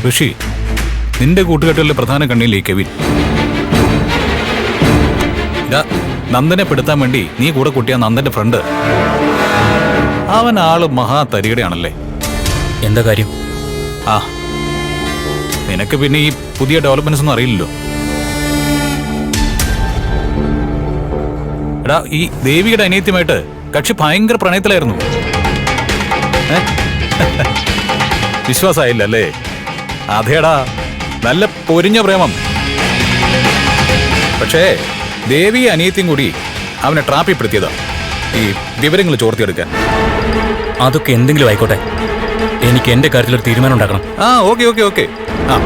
ഋഷി, നിന്റെ കൂട്ടുകെട്ടുകളിലെ പ്രധാന കണ്ണിയില്ലേ കെവിൻ? നന്ദനെ പെടുത്താൻ വേണ്ടി നീ കൂടെ കൂട്ടിയ നന്ദന്റെ ഫ്രണ്ട്, അവൻ ആള് മഹാ തരികടയാണല്ലേ. എന്താ കാര്യം? ആ, നിനക്ക് പിന്നെ ഈ പുതിയ ഡെവലപ്മെന്റ്സ് ഒന്നും അറിയില്ലല്ലോ. എടാ, ഈ ദേവിയുടെ അനിയത്തിയുമായിട്ട് കക്ഷി ഭയങ്കര പ്രണയത്തിലായിരുന്നു. വിശ്വാസമായില്ല അല്ലേ? അതേടാ, നല്ല പൊരിഞ്ഞ പ്രേമം. പക്ഷേ ദേവി അനിയത്തിയും കൂടി അവനെ ട്രാപ്പിൽപ്പെടുത്തിയതാ, ഈ വിവരങ്ങൾ ചോർത്തിയെടുക്കാൻ. അതൊക്കെ എന്തെങ്കിലും ആയിക്കോട്ടെ, എനിക്ക് എന്റെ കാര്യത്തിൽ ഒരു തീരുമാനം ഉണ്ടാക്കണം. ആ, ഓക്കെ ഓക്കെ ഓക്കെ. ആ,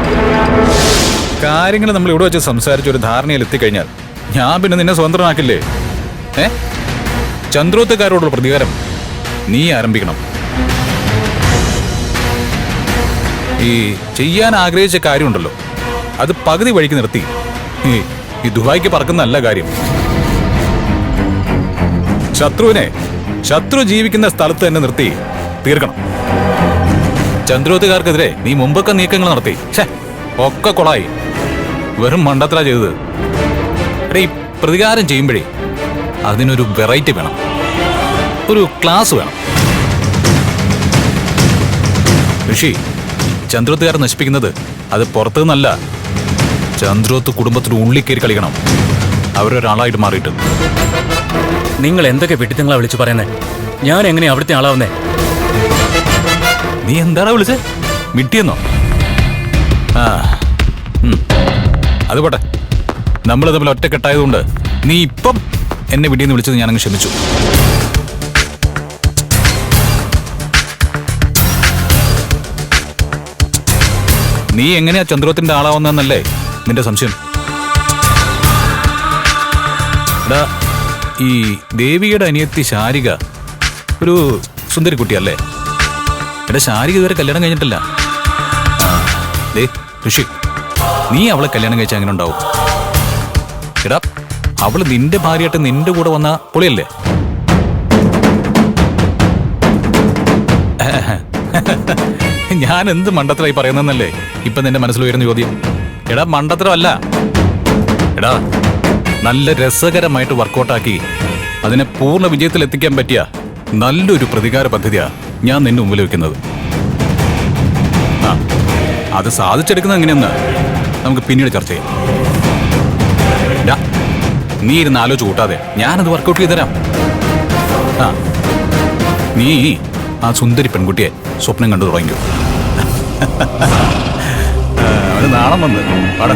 കാര്യങ്ങൾ നമ്മൾ ഇവിടെ വെച്ച് സംസാരിച്ച ഒരു ധാരണയിൽ എത്തിക്കഴിഞ്ഞാൽ ഞാൻ പിന്നെ നിന്നെ സ്വതന്ത്രനാക്കില്ലേ? ചന്ദ്രോത്തുകാരോടുള്ള പ്രതികാരം നീ ആരംഭിക്കണം. ഈ ചെയ്യാൻ ആഗ്രഹിച്ച കാര്യമുണ്ടല്ലോ, അത് പകുതി വഴിക്ക് നിർത്തി ഈ ദുബായിക്ക് പറക്കുന്നല്ല കാര്യം. ശത്രു ജീവിക്കുന്ന സ്ഥലത്ത് തന്നെ നിർത്തി തീർക്കണം. ചന്ദ്രോത്തുകാർക്കെതിരെ നീ മുമ്പൊക്കെ നീക്കങ്ങൾ നടത്തി, ഒക്കെ കൊളായി. വെറും മണ്ടത്ര ചെയ്തത്. ഈ പ്രതികാരം ചെയ്യുമ്പോഴേ അതിനൊരു വെറൈറ്റി വേണം, ഒരു ക്ലാസ് വേണം. ഋഷി, ചന്ദ്രോത്തുകാരെ നശിപ്പിക്കുന്നത് അത് പുറത്തു നിന്നല്ല, ചന്ദ്രോത്ത് കുടുംബത്തിന് ഉള്ളിൽ കയറി കളിക്കണം, അവരൊരാളായിട്ട് മാറിയിട്ട്. നിങ്ങൾ എന്തൊക്കെ വെട്ടിത്തങ്ങളാ വിളിച്ചു പറയുന്നേ? ഞാൻ എങ്ങനെയാ അവിടുത്തെ ആളാവുന്നേ? നീ എന്താടാ വിളിച്ചേ? മിട്ടിയെന്നോ? ആ, അത് പോട്ടെ. നമ്മൾ തമ്മിൽ ഒറ്റക്കെട്ടായതുകൊണ്ട് നീ ഇപ്പം എന്നെ വിട്ടിയെന്ന് വിളിച്ചത് ഞാനങ്ങ് ക്ഷമിച്ചു. നീ എങ്ങനെയാ ചന്ദ്രോത്തിന്റെ ആളാവുന്നല്ലേ നിന്റെ സംശയം? ഈ ദേവിയുടെ അനിയത്തി ശാരിക ഒരു സുന്ദരി കുട്ടിയല്ലേ? എടാ, ശാരിക ഇതുവരെ കല്യാണം കഴിഞ്ഞിട്ടില്ല. ഋഷി, നീ അവളെ കല്യാണം കഴിച്ചാൽ അങ്ങനെ ഉണ്ടാവും? എടാ, അവള് നിന്റെ ഭാര്യയായിട്ട് നിന്റെ കൂടെ വന്ന പൊളിയല്ലേ? ഞാൻ എന്ത് മണ്ടത്തരായി പറയുന്നല്ലേ ഇപ്പൊ നിന്റെ മനസ്സിൽ ഉയർന്ന ചോദ്യം? എടാ, മണ്ടത്തരമല്ല. എടാ, നല്ല രസകരമായിട്ട് വർക്കൗട്ടാക്കി അതിനെ പൂർണ്ണ വിജയത്തിൽ എത്തിക്കാൻ പറ്റിയ നല്ലൊരു പ്രതികാര പദ്ധതിയാ ഞാൻ നിന്നെ മുമ്പിൽ വെക്കുന്നത്. ആ, അത് സാധിച്ചെടുക്കുന്നത് എങ്ങനെയെന്ന് നമുക്ക് പിന്നീട് ചർച്ച ചെയ്യാം. നീ ഇരുന്ന് ആലോചിച്ച് കൂട്ടാതെ ഞാനത് വർക്കൗട്ട് ചെയ്ത് തരാം. ആ, നീ ആ സുന്ദരി പെൺകുട്ടിയെ സ്വപ്നം കണ്ടു തുടങ്ങിയോ? അവന് നാണം വന്ന് പാടാ.